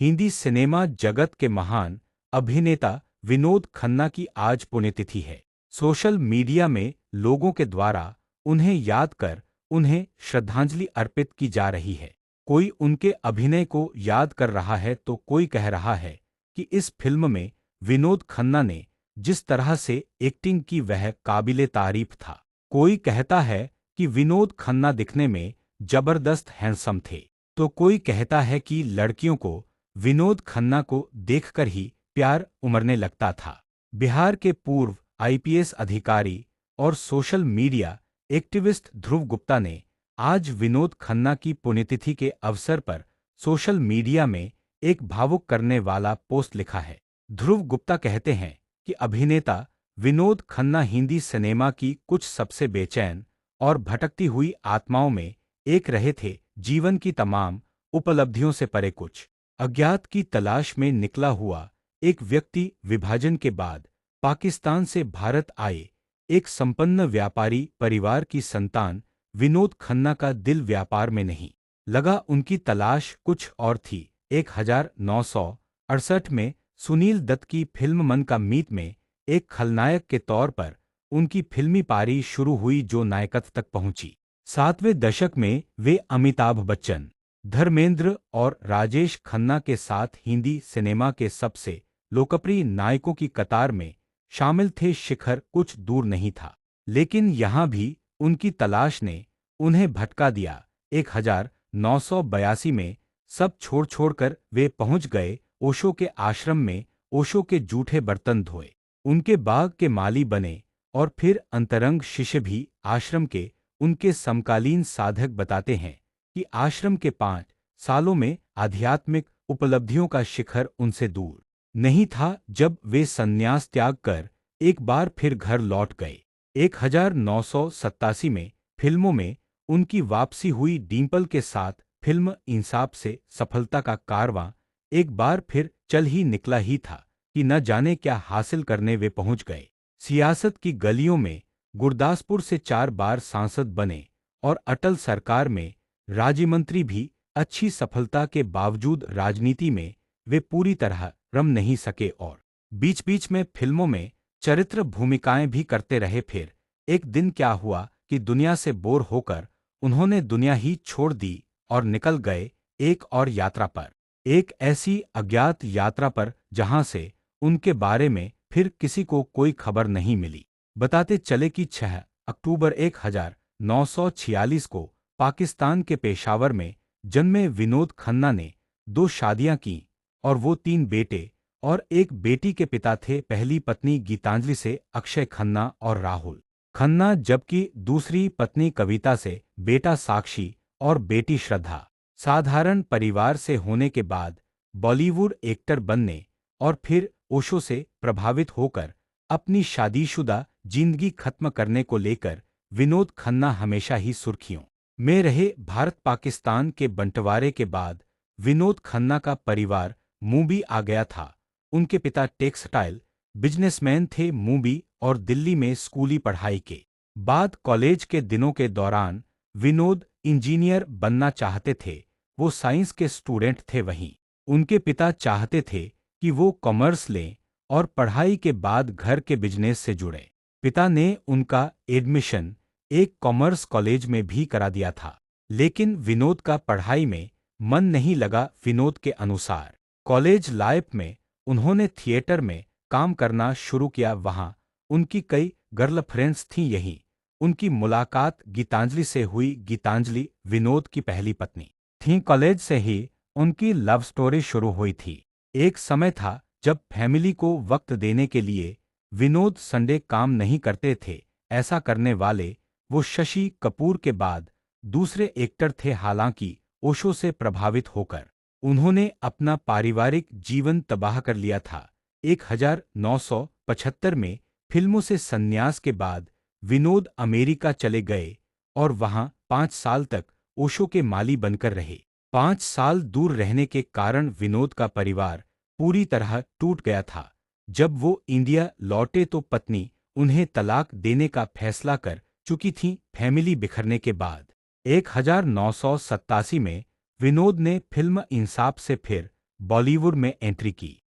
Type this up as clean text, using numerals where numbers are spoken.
Hindi cinema जगत के महान अभिनेता विनोद खन्ना की आज पुण्यतिथि है। सोशल मीडिया में लोगों के द्वारा उन्हें याद कर उन्हें श्रद्धांजलि अर्पित की जा रही है। कोई उनके अभिनय को याद कर रहा है तो कोई कह रहा है कि इस फिल्म में विनोद खन्ना ने जिस तरह से एक्टिंग की वह काबिले तारीफ था। कोई कहता है कि विनोद खन्ना दिखने में जबरदस्त हैंडसम थे, तो कोई कहता है कि लड़कियों को विनोद खन्ना को देखकर ही प्यार उमड़ने लगता था। बिहार के पूर्व आईपीएस अधिकारी और सोशल मीडिया एक्टिविस्ट ध्रुव गुप्ता ने आज विनोद खन्ना की पुण्यतिथि के अवसर पर सोशल मीडिया में एक भावुक करने वाला पोस्ट लिखा है। ध्रुव गुप्ता कहते हैं कि अभिनेता विनोद खन्ना हिंदी सिनेमा की कुछ सबसे बेचैन और भटकती हुई आत्माओं में एक रहे थे। जीवन की तमाम उपलब्धियों से परे कुछ अज्ञात की तलाश में निकला हुआ एक व्यक्ति, विभाजन के बाद पाकिस्तान से भारत आए एक संपन्न व्यापारी परिवार की संतान विनोद खन्ना का दिल व्यापार में नहीं लगा। उनकी तलाश कुछ और थी। 1968 में सुनील दत्त की फिल्म मन का मीत में एक खलनायक के तौर पर उनकी फिल्मी पारी शुरू हुई जो नायकत्व तक पहुंची। 7वें दशक में वे अमिताभ बच्चन, धर्मेंद्र और राजेश खन्ना के साथ हिंदी सिनेमा के सबसे लोकप्रिय नायकों की कतार में शामिल थे। शिखर कुछ दूर नहीं था, लेकिन यहाँ भी उनकी तलाश ने उन्हें भटका दिया। 1982 में सब छोड़कर वे पहुंच गए ओशो के आश्रम में। ओशो के जूठे बर्तन धोए, उनके बाग के माली बने और फिर अंतरंग शिष्य भी आश्रम के। उनके समकालीन साधक बताते हैं कि आश्रम के 5 सालों में आध्यात्मिक उपलब्धियों का शिखर उनसे दूर नहीं था जब वे संन्यास त्याग कर एक बार फिर घर लौट गए। 1987 में फिल्मों में उनकी वापसी हुई। डिंपल के साथ फिल्म इंसाफ से सफलता का कारवां एक बार फिर चल ही निकला ही था कि न जाने क्या हासिल करने वे पहुंच गए। सियासत की गलियों में गुरदासपुर से 4 बार सांसद बने और अटल सरकार में राज्यमंत्री भी। अच्छी सफलता के बावजूद राजनीति में वे पूरी तरह रम नहीं सके और बीच बीच में फिल्मों में चरित्र भूमिकाएं भी करते रहे। फिर एक दिन क्या हुआ कि दुनिया से बोर होकर उन्होंने दुनिया ही छोड़ दी और निकल गए एक और यात्रा पर, एक ऐसी अज्ञात यात्रा पर जहां से उनके बारे में फिर किसी को कोई खबर नहीं मिली। बताते चले कि 6 अक्टूबर 1946 को पाकिस्तान के पेशावर में जन्मे विनोद खन्ना ने 2 शादियां की और वो 3 बेटे और एक बेटी के पिता थे। पहली पत्नी गीतांजलि से अक्षय खन्ना और राहुल खन्ना, जबकि दूसरी पत्नी कविता से बेटा साक्षी और बेटी श्रद्धा। साधारण परिवार से होने के बाद बॉलीवुड एक्टर बनने और फिर ओशो से प्रभावित होकर अपनी शादीशुदा जिंदगी खत्म करने को लेकर विनोद खन्ना हमेशा ही सुर्खियों में रहे। भारत पाकिस्तान के बंटवारे के बाद विनोद खन्ना का परिवार मुंबई आ गया था। उनके पिता टेक्सटाइल बिजनेसमैन थे मुंबई और दिल्ली में स्कूली पढ़ाई के बाद कॉलेज के दिनों के दौरान विनोद इंजीनियर बनना चाहते थे। वो साइंस के स्टूडेंट थे, वहीं उनके पिता चाहते थे कि वो कॉमर्स लें और पढ़ाई के बाद घर के बिजनेस से जुड़े। पिता ने उनका एडमिशन एक कॉमर्स कॉलेज में भी करा दिया था, लेकिन विनोद का पढ़ाई में मन नहीं लगा। विनोद के अनुसार कॉलेज लाइफ में उन्होंने थिएटर में काम करना शुरू किया। वहां उनकी कई गर्लफ्रेंड्स थीं। यहीं उनकी मुलाकात गीतांजलि से हुई। गीतांजलि विनोद की पहली पत्नी थीं। कॉलेज से ही उनकी लव स्टोरी शुरू हुई थी। एक समय था जब फैमिली को वक्त देने के लिए विनोद संडे काम नहीं करते थे। ऐसा करने वाले वो शशि कपूर के बाद दूसरे एक्टर थे। हालांकि ओशो से प्रभावित होकर उन्होंने अपना पारिवारिक जीवन तबाह कर लिया था। 1975 में फिल्मों से संन्यास के बाद विनोद अमेरिका चले गए और वहां 5 साल तक ओशो के माली बनकर रहे। 5 साल दूर रहने के कारण विनोद का परिवार पूरी तरह टूट गया था। जब वो इंडिया लौटे तो पत्नी उन्हें तलाक देने का फैसला कर चुकी थी। फैमिली बिखरने के बाद 1987 में विनोद ने फिल्म इंसाफ से फिर बॉलीवुड में एंट्री की।